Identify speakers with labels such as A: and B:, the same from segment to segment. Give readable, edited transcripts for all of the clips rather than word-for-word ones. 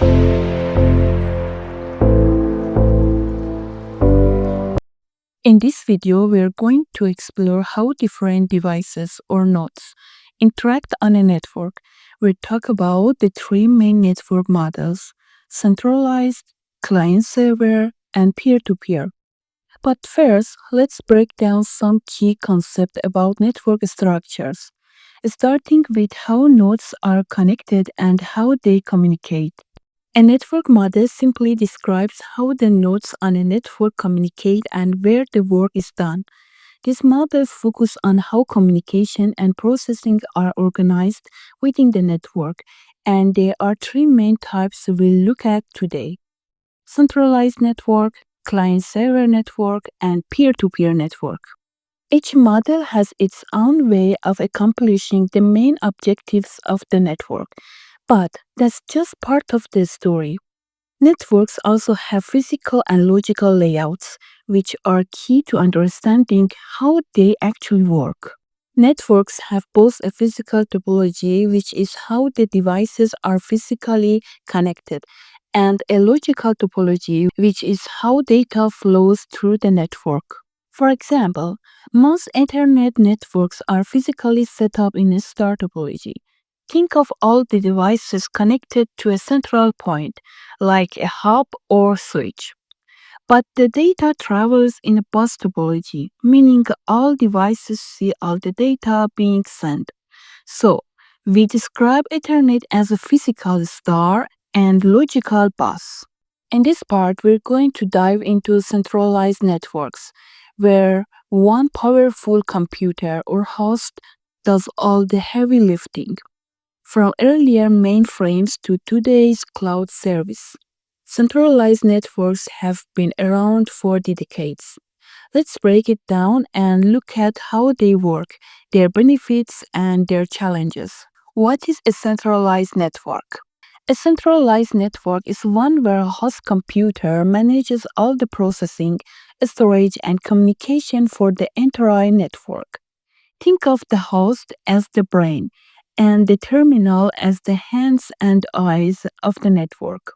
A: In this video, we are going to explore how different devices or nodes interact on a network. We'll talk about the three main network models: centralized, client-server, and peer-to-peer. But first, let's break down some key concepts about network structures, starting with how nodes are connected and how they communicate. A network model simply describes how the nodes on a network communicate and where the work is done. This model focuses on how communication and processing are organized within the network, and there are three main types we'll look at today: centralized network, client-server network, and peer-to-peer network. Each model has its own way of accomplishing the main objectives of the network, but that's just part of the story. Networks also have physical and logical layouts, which are key to understanding how they actually work. Networks have both a physical topology, which is how the devices are physically connected, and a logical topology, which is how data flows through the network. For example, most Ethernet networks are physically set up in a star topology. Think of all the devices connected to a central point, like a hub or switch. But the data travels in a bus topology, meaning all devices see all the data being sent. So, we describe Ethernet as a physical star and logical bus. In this part, we're going to dive into centralized networks, where one powerful computer or host does all the heavy lifting. From earlier mainframes to today's cloud service, centralized networks have been around for decades. Let's break it down and look at how they work, their benefits, and their challenges. What is a centralized network? A centralized network is one where a host computer manages all the processing, storage, and communication for the entire network. Think of the host as the brain and the terminal as the hands and eyes of the network.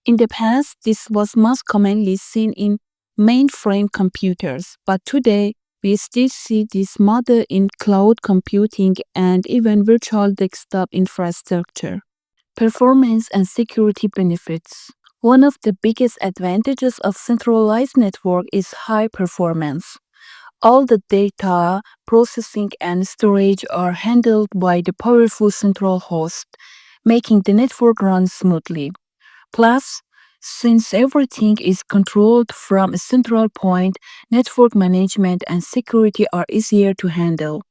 A: In the past, this was most commonly seen in mainframe computers, but today we still see this model in cloud computing and even virtual desktop infrastructure. Performance and security benefits. One of the biggest advantages of centralized network is high performance. All the data, processing, and storage are handled by the powerful central host, making the network run smoothly. Plus, since everything is controlled from a central point, network management and security are easier to handle.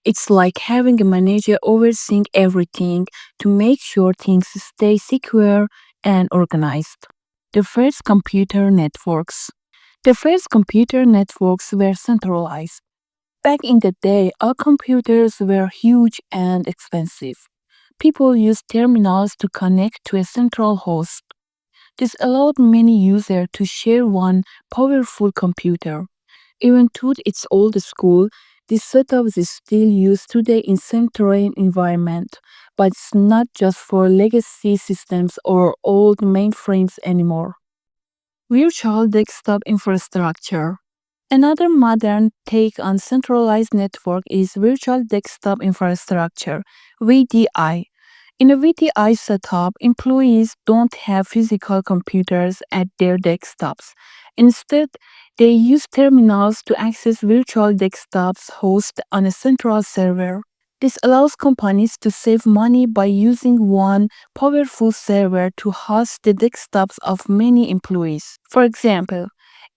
A: It's like having a manager overseeing everything to make sure things stay secure and organized. The first computer networks. The first computer networks were centralized. Back in the day, all computers were huge and expensive. People used terminals to connect to a central host. This allowed many users to share one powerful computer. Even though it's old school, this setup is still used today in some terrain environment, but it's not just for legacy systems or old mainframes anymore. Virtual desktop infrastructure. Another modern take on centralized network is virtual desktop infrastructure, VDI. In a VDI setup, employees don't have physical computers at their desktops. Instead, they use terminals to access virtual desktops hosted on a central server. This allows companies to save money by using one powerful server to host the desktops of many employees. For example,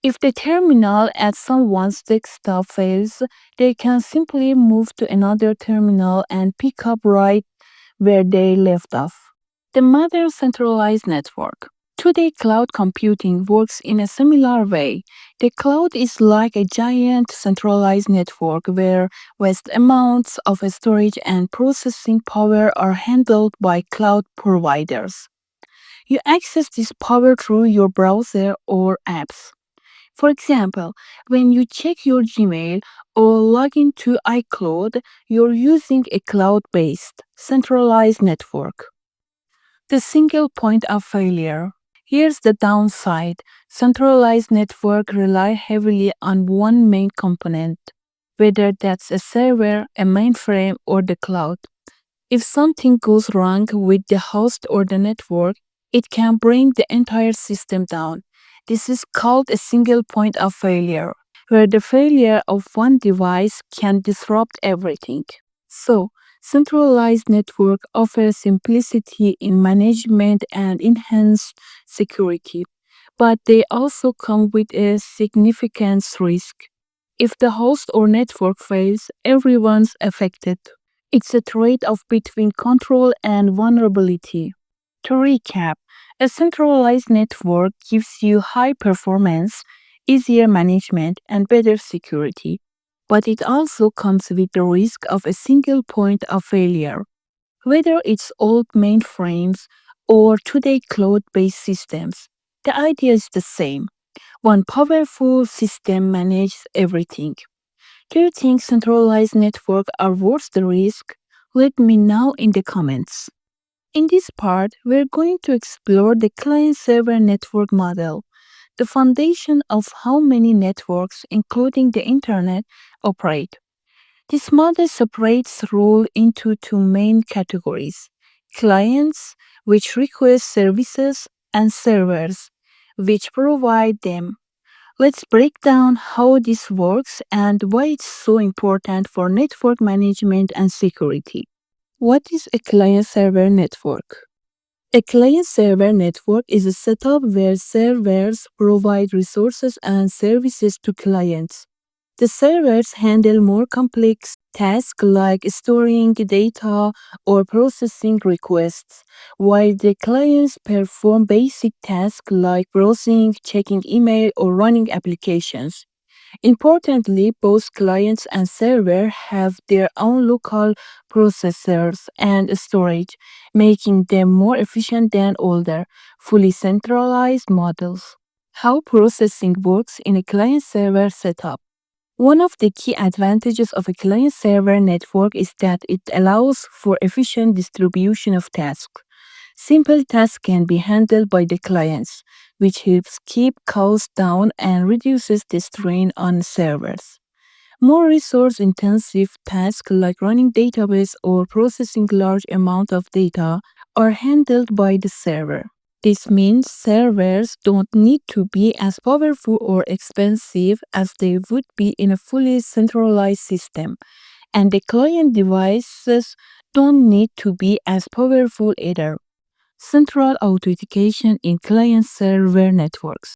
A: if the terminal at someone's desktop fails, they can simply move to another terminal and pick up right where they left off. The modern centralized network. Today, cloud computing works in a similar way. The cloud is like a giant centralized network where vast amounts of storage and processing power are handled by cloud providers. You access this power through your browser or apps. For example, when you check your Gmail or log into iCloud, you're using a cloud based, centralized network. The single point of failure. Here's the downside. Centralized network rely heavily on one main component, whether that's a server, a mainframe, or the cloud. If something goes wrong with the host or the network, it can bring the entire system down. This is called a single point of failure, where the failure of one device can disrupt everything. So, centralized network offers simplicity in management and enhanced security, but they also come with a significant risk. If the host or network fails, everyone's affected. It's a trade off between control and vulnerability. To recap, a centralized network gives you high performance, easier management, and better security. But it also comes with the risk of a single point of failure, whether it's old mainframes or today cloud based systems. The idea is the same. One powerful system manages everything. Do you think centralized networks are worth the risk? Let me know in the comments. In this part, we're going to explore the client-server network model, the foundation of how many networks, including the internet, operate. This model separates role into two main categories: clients, which request services, and servers, which provide them. Let's break down how this works and why it's so important for network management and security. What is a client server network? A client server network is a setup where servers provide resources and services to clients. The servers handle more complex tasks like storing data or processing requests, while the clients perform basic tasks like browsing, checking email, or running applications. Importantly, both clients and server have their own local processors and storage, making them more efficient than older, fully centralized models. How processing works in a client-server setup. One of the key advantages of a client-server network is that it allows for efficient distribution of tasks. Simple tasks can be handled by the clients, which helps keep costs down and reduces the strain on servers. More resource-intensive tasks like running database or processing large amount of data are handled by the server. This means servers don't need to be as powerful or expensive as they would be in a fully centralized system, and the client devices don't need to be as powerful either. Central authentication in client-server networks.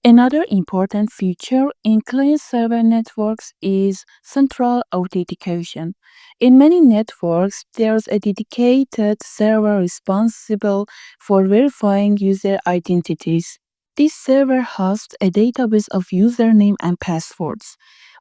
A: Another important feature in client-server networks is central authentication. In many networks, there's a dedicated server responsible for verifying user identities. This server hosts a database of username and passwords.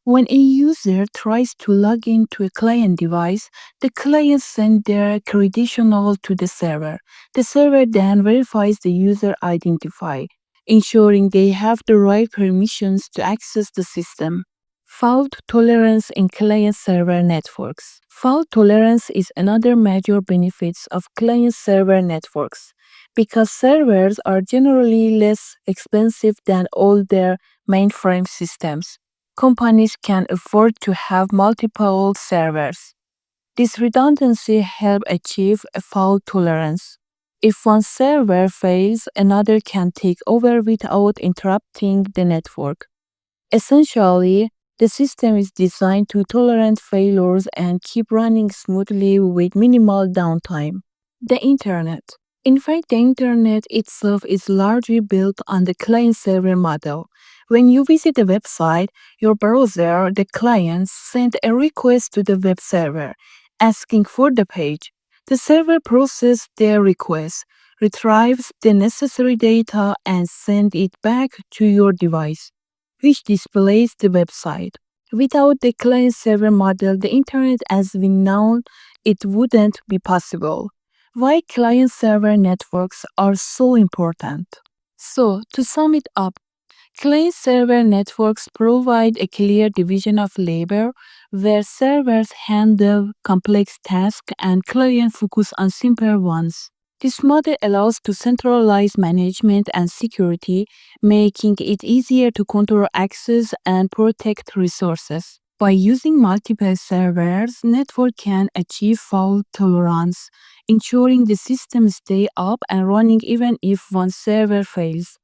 A: When a user tries to log into a client device, the client sends their credentials to the server. The server then verifies the user identity, ensuring they have the right permissions to access the system. Fault tolerance in client-server networks. Fault tolerance is another major benefit of client-server networks. Because servers are generally less expensive than older mainframe systems, companies can afford to have multiple servers. This redundancy helps achieve a fault tolerance. If one server fails, another can take over without interrupting the network. Essentially, the system is designed to tolerate failures and keep running smoothly with minimal downtime. The Internet. In fact, the Internet itself is largely built on the client-server model. When you visit a website, your browser, the client, sends a request to the web server, asking for the page. The server processes their request, retrieves the necessary data, and sends it back to your device, which displays the website. Without the client-server model, the Internet as we know it wouldn't be possible. Why client-server networks are so important? So, to sum it up, client-server networks provide a clear division of labor where servers handle complex tasks and clients focus on simpler ones. This model allows to centralize management and security, making it easier to control access and protect resources. By using multiple servers, network can achieve fault tolerance, ensuring the system stay up and running even if one server fails.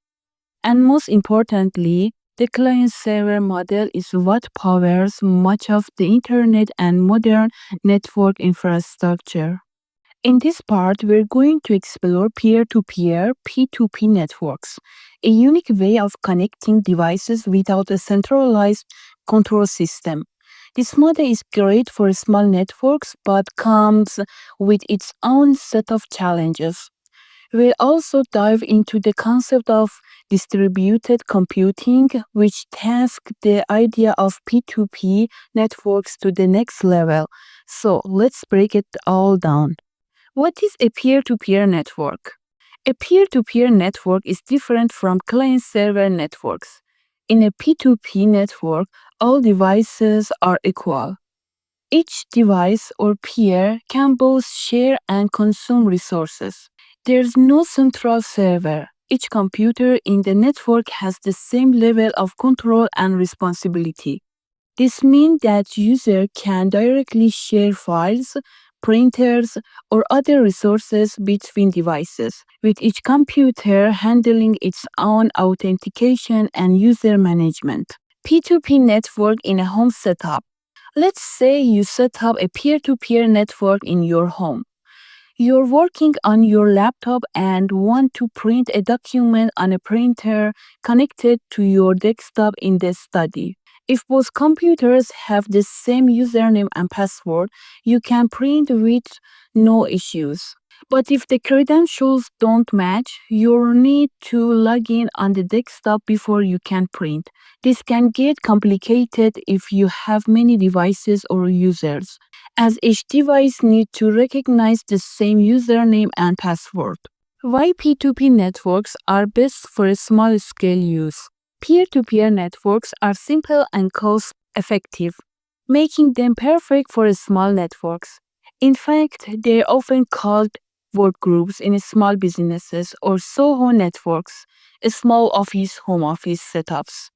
A: And most importantly, the client-server model is what powers much of the internet and modern network infrastructure. In this part, we're going to explore peer-to-peer P2P networks, a unique way of connecting devices without a centralized control system. This model is great for small networks but comes with its own set of challenges. We'll also dive into the concept of distributed computing, which takes the idea of P2P networks to the next level. So let's break it all down. What is a peer-to-peer network? A peer-to-peer network is different from client-server networks. In a P2P network, all devices are equal. Each device or peer can both share and consume resources. There's no central server. Each computer in the network has the same level of control and responsibility. This means that users can directly share files, printers, or other resources between devices, with each computer handling its own authentication and user management. P2P network in a home setup. Let's say you set up a peer-to-peer network in your home. You're working on your laptop and want to print a document on a printer connected to your desktop in the study. If both computers have the same username and password, you can print with no issues. But if the credentials don't match, you'll need to log in on the desktop before you can print. This can get complicated if you have many devices or users, as each device needs to recognize the same username and password. Why P2P networks are best for small-scale use? Peer-to-peer networks are simple and cost-effective, making them perfect for small networks. In fact, they're often called workgroups in small businesses or SOHO networks, small office home office setups.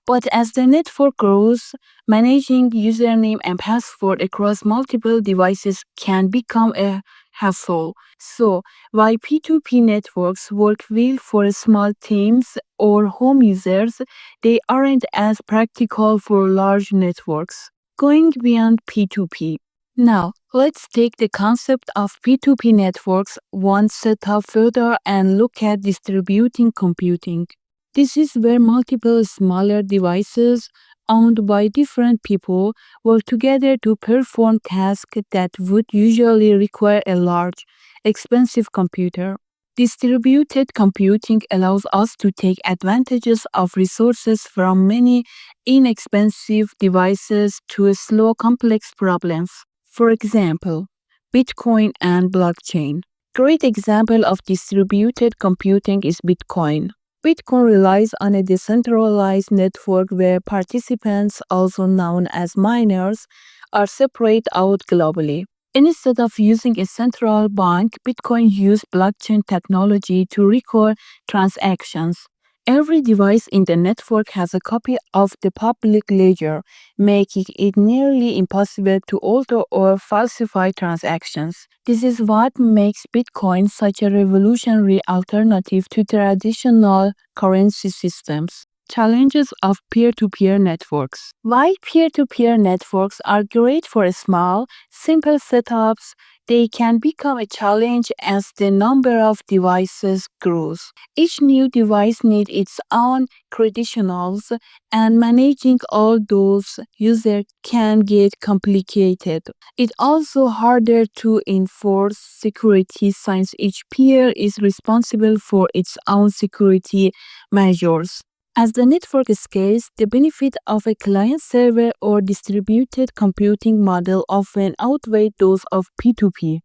A: But as the network grows, managing username and password across multiple devices can become a hassle. So, while P2P networks work well for small teams or home users, they aren't as practical for large networks. Going beyond P2P. Now, let's take the concept of P2P networks one step further and look at distributing computing. This is where multiple smaller devices owned by different people work together to perform tasks that would usually require a large, expensive computer. Distributed computing allows us to take advantages of resources from many inexpensive devices to slow complex problems. For example, Bitcoin and blockchain. Great example of distributed computing is Bitcoin. Bitcoin relies on a decentralized network where participants, also known as miners, are separated out globally. Instead of using a central bank, Bitcoin uses blockchain technology to record transactions. Every device in the network has a copy of the public ledger, making it nearly impossible to alter or falsify transactions. This is what makes Bitcoin such a revolutionary alternative to traditional currency systems. Challenges of peer-to-peer networks. While peer-to-peer networks are great for small, simple setups, they can become a challenge as the number of devices grows. Each new device needs its own credentials, and managing all those users can get complicated. It's also harder to enforce security since each peer is responsible for its own security measures. As the network scales, the benefit of a client-server or distributed computing model often outweigh those of P2P.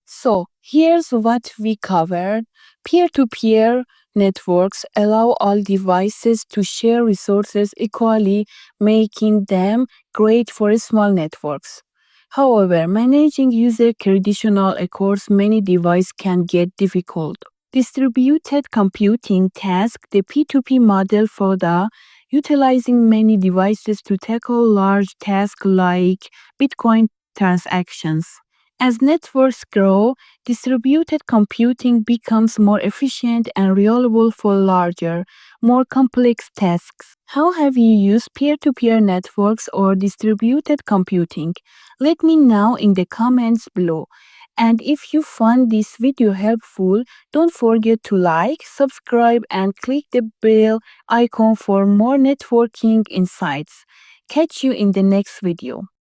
A: So, here's what we covered. Peer-to-peer networks allow all devices to share resources equally, making them great for small networks. However, managing user traditional across many devices can get difficult. Distributed computing tasks the P2P model for the utilizing many devices to tackle large tasks like Bitcoin transactions. As networks grow, distributed computing becomes more efficient and reliable for larger, more complex tasks. How have you used peer-to-peer networks or distributed computing? Let me know in the comments below. And if you found this video helpful, don't forget to like, subscribe, and click the bell icon for more networking insights. Catch you in the next video.